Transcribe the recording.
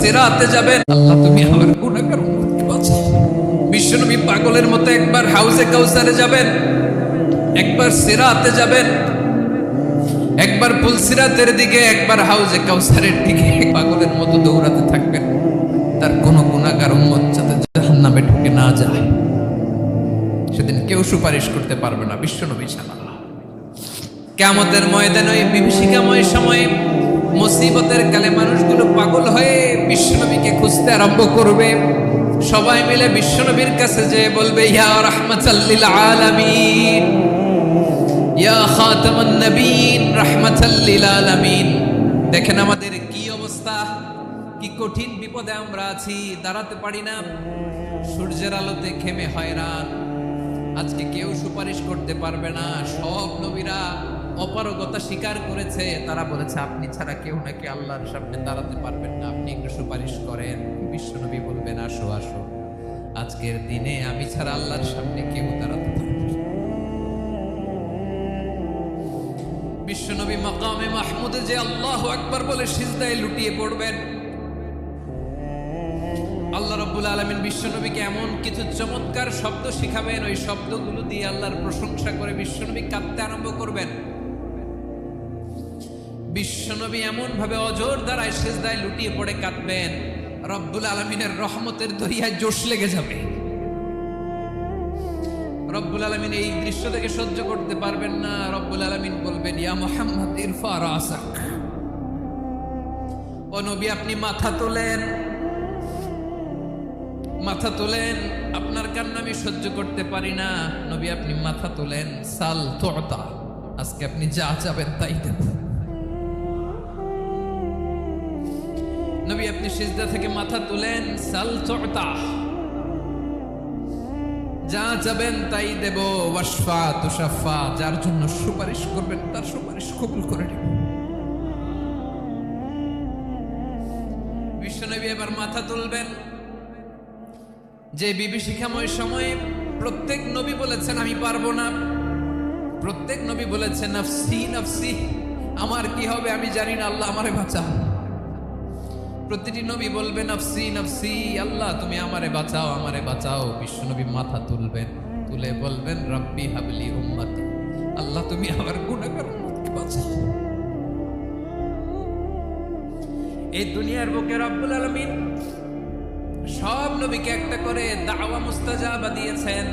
সিরাতে যাবেন, আল্লাহ তুমি আমার গুনাহগার উম্মতকে বাঁচাও। বিশ্বনবী পাগলের মতো একবার হাউজে কাউসারে যাবেন, একবার সিরাতে যাবেন, একবার পুলসিরাতের দিকে, একবার হাউজে কাউসারের দিকে পাগলের মতো দৌড়াতে থাকবেন। তার কোন গুনাহগার উম্মত যাতে জাহান্নামে ঢুকে না যায়, সেদিন কেউ সুপারিশ করতে পারবে না বিশ্বনবী ছাড়া। কিয়ামতের ময়দানে ওই বিভীষিকাময় সময়ে মুসিবতের কালে মানুষগুলো পাগল হয়ে বিশ্বনবীকে খুঁজতে আরম্ভ করবে। সবাই মিলে বিশ্বনবীর কাছে যেয়ে বলবে, ইয়া রাহমাতাল লিল আলামিন, ইয়া খাতামান নবীন, রাহমাতাল লিল আলামিন। দেখেন আমাদের কি অবস্থা, কি কঠিন বিপদে আমরা আছি, দাঁড়াতে পারি না, সূর্যের আলোতে ঘেমে হয়রান। আজকে কেউ সুপারিশ করতে পারবে না। সব নবীরা অপারগতা স্বীকার করেছে, তারা বলেছে আপনি ছাড়া কেউ নাকি আল্লাহর সামনে দাঁড়াতে পারবেন না, আপনি একটু সুপারিশ করেন। বিশ্বনবী বলবেন, আসো আসো, আজকের দিনে আমি ছাড়া আল্লাহর সামনে কেউ দাঁড়াতে পারবে না। বিশ্বনবী মাকামে মাহমুদে যে আল্লাহু আকবার বলে সিজদায় লুটিয়ে পড়বেন, আল্লাহ রাব্বুল আলামিন বিশ্বনবীকে এমন কিছু চমৎকার শব্দ শিখাবেন, ওই শব্দগুলো দিয়ে আল্লাহর প্রশংসা করে বিশ্বনবী কাঁদতে আরম্ভ করবেন। বিশ্বনবী এমন ভাবে অজর দ্বারায় সিজদায় লুটিয়ে পড়ে কাঁদবেন, রব্বুল আলামিনের রহমতের দরিয়ায় জোশ লেগে যাবে। রব্বুল আলামিন এই দৃশ্য থেকে সহ্য করতে পারবেন না। রব্বুল আলামিন বলবেন, ইয়া মুহাম্মদ ইরফা রাসাক, ও নবী আপনি মাথা তোলেন, মাথা তোলেন, আপনার কান্না আমি সহ্য করতে পারি না। নবী আপনি মাথা তোলেন, সাল তুতা, আজকে আপনি যা চাবেন তাই দেব। নবী আপনি সিজদা থেকে মাথা তুলেন, সাল তুতা, যা চাবেন তাই দেব। ওয়াশফা তুশাফা, যার জন্য সুপারিশ করবেন তার সুপারিশ কবুল করে নেব। বিশ্বনবী এবার মাথা তুলবেন। যে বিভীষিকাময় সময়ে প্রত্যেক নবী বলেছেন আমি পারবো না, প্রত্যেক নবী বলেছেন নফসি নফসি, আমার কি হবে আমি জানি না, আল্লাহ আমারে বাঁচাও। প্রতিটি নবী বলবে নফসি নফসি, আল্লাহ তুমি আমারে বাঁচাও, আমারে বাঁচাও। বিশ্বনবী মাথা তুলবেন, তুলে বলবেন রব্বি হাবলি উম্মতি, আল্লাহ তুমি আমার গুনাহগার উম্মতকে বাঁচাও। এই দুনিয়ার বুকে রব্বুল আলামিন সব নবীকে একটা করে দাওয়া মুস্তাজাবা দিয়েছেন।